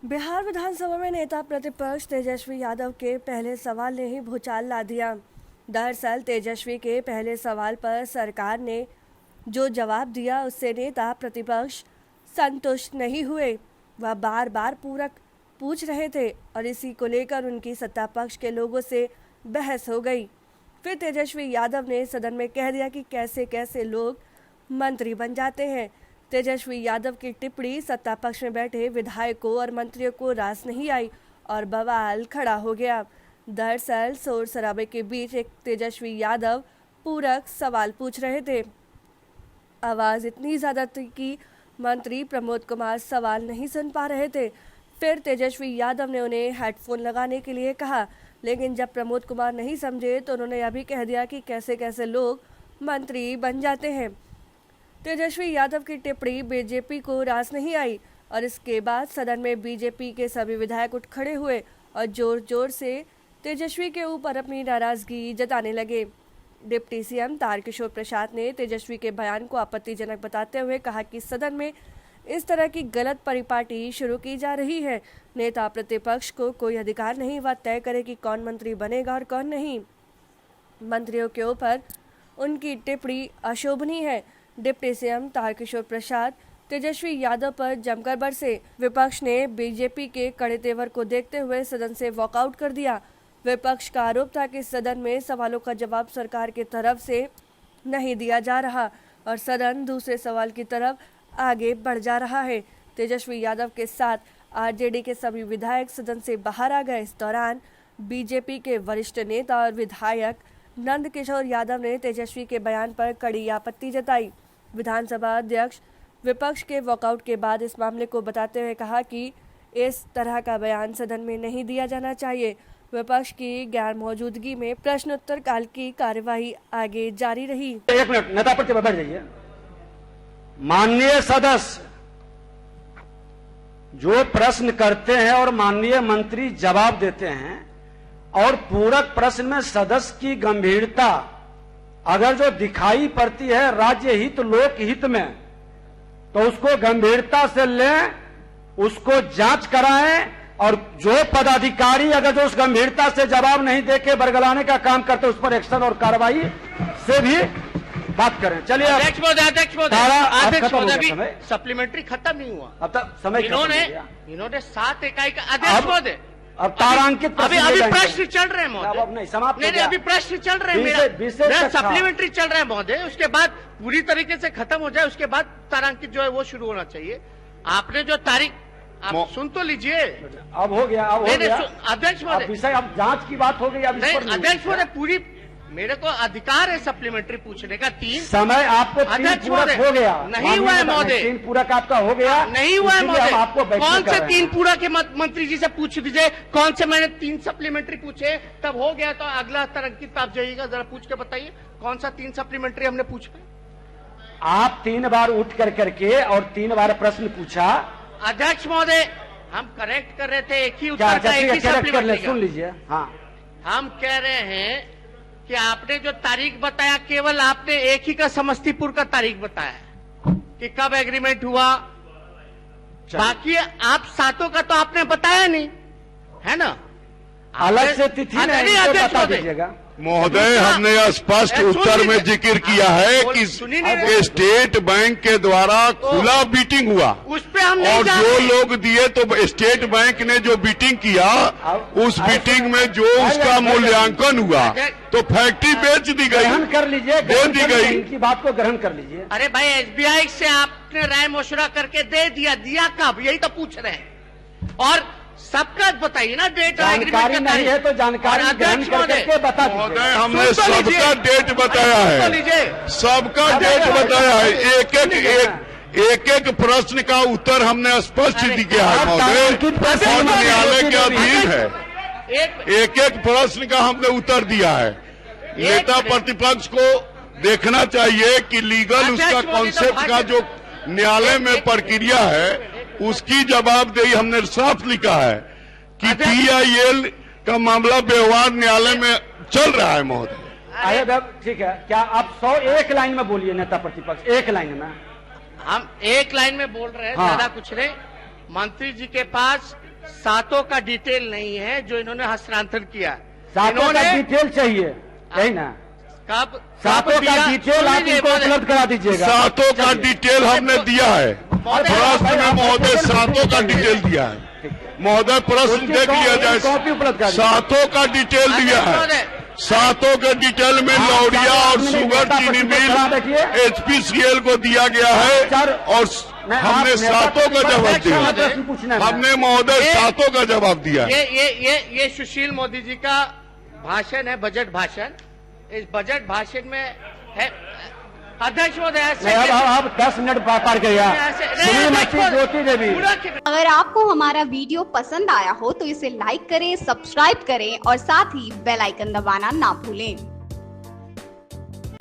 बिहार विधानसभा में नेता प्रतिपक्ष तेजस्वी यादव के पहले सवाल ने ही भूचाल ला दिया। दरअसल तेजस्वी के पहले सवाल पर सरकार ने जो जवाब दिया उससे नेता प्रतिपक्ष संतुष्ट नहीं हुए। वह बार बार पूरक पूछ रहे थे और इसी को लेकर उनकी सत्ता पक्ष के लोगों से बहस हो गई। फिर तेजस्वी यादव ने सदन में कह दिया कि कैसे कैसे लोग मंत्री बन जाते हैं। तेजस्वी यादव की टिप्पणी सत्ता पक्ष में बैठे विधायकों और मंत्रियों को रास नहीं आई और बवाल खड़ा हो गया। दरअसल शोर शराबे के बीच एक तेजस्वी यादव पूरक सवाल पूछ रहे थे। आवाज इतनी ज्यादा थी कि मंत्री प्रमोद कुमार सवाल नहीं सुन पा रहे थे। फिर तेजस्वी यादव ने उन्हें हेडफोन लगाने के लिए कहा, लेकिन जब प्रमोद कुमार नहीं समझे तो उन्होंने यह भी कह दिया कि कैसे कैसे लोग मंत्री बन जाते हैं। तेजस्वी यादव की टिप्पणी बीजेपी को रास नहीं आई और इसके बाद सदन में बीजेपी के सभी विधायक उठ खड़े हुए और जोर जोर से तेजस्वी के ऊपर अपनी नाराजगी जताने लगे। डिप्टी सीएम तारकिशोर प्रसाद ने तेजस्वी के बयान को आपत्तिजनक बताते हुए कहा कि सदन में इस तरह की गलत परिपाटी शुरू की जा रही है। नेता प्रतिपक्ष को कोई अधिकार नहीं वह तय करे कि कौन मंत्री बनेगा और कौन नहीं। मंत्रियों के ऊपर उनकी टिप्पणी अशोभनीय है। डिप्टी सीएम तारकिशोर प्रसाद तेजस्वी यादव पर जमकर बरसे। विपक्ष ने बीजेपी के कड़े तेवर को देखते हुए सदन से वॉकआउट कर दिया। विपक्ष का आरोप था कि सदन में सवालों का जवाब सरकार की तरफ से नहीं दिया जा रहा और सदन दूसरे सवाल की तरफ आगे बढ़ जा रहा है। तेजस्वी यादव के साथ आरजेडी के सभी विधायक सदन से बाहर आ गए। इस दौरान बीजेपी के वरिष्ठ नेता और विधायक नंद किशोर यादव ने तेजस्वी के बयान पर कड़ी आपत्ति जताई। विधानसभा अध्यक्ष विपक्ष के वॉकआउट के बाद इस मामले को बताते हुए कहा कि इस तरह का बयान सदन में नहीं दिया जाना चाहिए। विपक्ष की गैर मौजूदगी में प्रश्नोत्तर काल की कार्यवाही आगे जारी रही। एक मिनट, नेता प्रतिपक्ष बैठ जाइए। माननीय सदस्य जो प्रश्न करते हैं और माननीय मंत्री जवाब देते हैं और पूरक प्रश्न में सदस्य की गंभीरता अगर जो दिखाई पड़ती है राज्य हित लोक हित में, तो उसको गंभीरता से लें, उसको जांच कराएं और जो पदाधिकारी अगर जो उस गंभीरता से जवाब नहीं देके बरगलाने का काम करते उस पर एक्शन और कार्रवाई से भी बात करें। चलिए अध्यक्ष महोदय सप्लीमेंट्री खत्म नहीं हुआ, अब तक समय इन्होंने 7 इकाई का अध्यक्ष महोदय अब तारांकित अभी प्रश्न चल रहे हैं महोदय। अब नहीं समाप्त नहीं अभी प्रश्न चल रहे हैं, मेरा सप्लीमेंट्री चल रहा है महोदय। उसके बाद पूरी तरीके से खत्म हो जाए, उसके बाद तारांकित जो है वो शुरू होना चाहिए। आपने जो तारीख आप सुन तो लीजिए। अब हो गया, अब हो गया अध्यक्ष महोदय, विषय अब जांच की बात हो गई। अब नहीं अध्यक्ष महोदय, पूरी मेरे को अधिकार है सप्लीमेंट्री पूछने का। 3 समय आपको 3 पूरक हो गया, नहीं हुआ है महोदय। 3 पूरक आपका हो गया, नहीं हुआ है महोदय। आपको कौन से 3 पूरक के मंत्री जी से पूछ दीजिए, कौन से मैंने 3 सप्लीमेंट्री पूछे, तब हो गया। तो अगला तारांकित आप जाइएगा, जरा पूछ के बताइए कौन सा 3 सप्लीमेंट्री हमने पूछा। आप 3 बार उठ करके और 3 बार प्रश्न पूछा। अध्यक्ष महोदय, हम करेक्ट कर रहे थे, एक ही उत्तर का एक ही सप्लीमेंट्री। सुन लीजिए। हाँ, हम कह रहे हैं कि आपने जो तारीख बताया, केवल आपने एक ही का समस्तीपुर का तारीख बताया कि कब एग्रीमेंट हुआ, बाकी आप 7 का तो आपने बताया नहीं, है ना। अलग से तिथि नहीं बता दीजिएगा महोदय। हमने स्पष्ट उत्तर में जिक्र किया है कि स्टेट बैंक के द्वारा खुला बीटिंग हुआ, उस पे हम और जो लोग दिए तो स्टेट बैंक ने जो बीटिंग किया उस बीटिंग में जो उसका मूल्यांकन हुआ तो फैक्ट्री बेच दी गई, ग्रहण कर लीजिए, दे दी गई। इनकी बात को ग्रहण कर लीजिए। अरे भाई, एसबीआई से आपने राय मशुरा करके दे दिया कब, यही तो पूछ रहे हैं। और सबका बताइए ना डेट। जानकारी नहीं है तो जानकारी ग्रहण करके बता दीजिए। महोदय, हमने सबका डेट बताया है, सबका डेट बताया है। एक एक प्रश्न का उत्तर हमने स्पष्ट दिया है महोदय, और न्यायालय के अधीन है। एक प्रश्न का हमने उत्तर दिया है। नेता प्रतिपक्ष को देखना चाहिए कि लीगल उसका कॉन्सेप्ट का जो न्यायालय में प्रक्रिया है उसकी जवाबदेही हमने साफ लिखा है कि PIL का मामला व्यवहार न्यायालय में चल रहा है महोदय। ठीक है, क्या आप 101 लाइन में बोलिए नेता प्रतिपक्ष, 1 लाइन में। हम 1 लाइन में बोल रहे हैं, हाँ। ज्यादा कुछ नहीं। मंत्री जी के पास सातों का डिटेल नहीं है जो इन्होंने हस्तांतरण किया। सातों का डिटेल चाहिए, यही ना? कब सातों का डिटेल आप इनको उपलब्ध करा दीजिएगा। सातों का डिटेल हमने दिया है प्रश्न में महोदय, सातों का डिटेल दिया है महोदय। प्रश्न देख लिया जाए, कॉपी उपलब्ध करा सातों का डिटेल दिया है। सातों के डिटेल में लौरिया और शुगर चीनी मिल HPCL को दिया गया है और हमने सातों का जवाब दिया। हमने महोदय सातों का जवाब दिया है। ये सुशील मोदी जी का भाषण है, बजट भाषण। इस बजट भाषण में है अध्यक्ष महोदय। अब 10 मिनट पार कर गया। ज्योति देवी, अगर आपको हमारा वीडियो पसंद आया हो तो इसे लाइक करें, सब्सक्राइब करें और साथ ही बेल आइकन दबाना ना भूलें।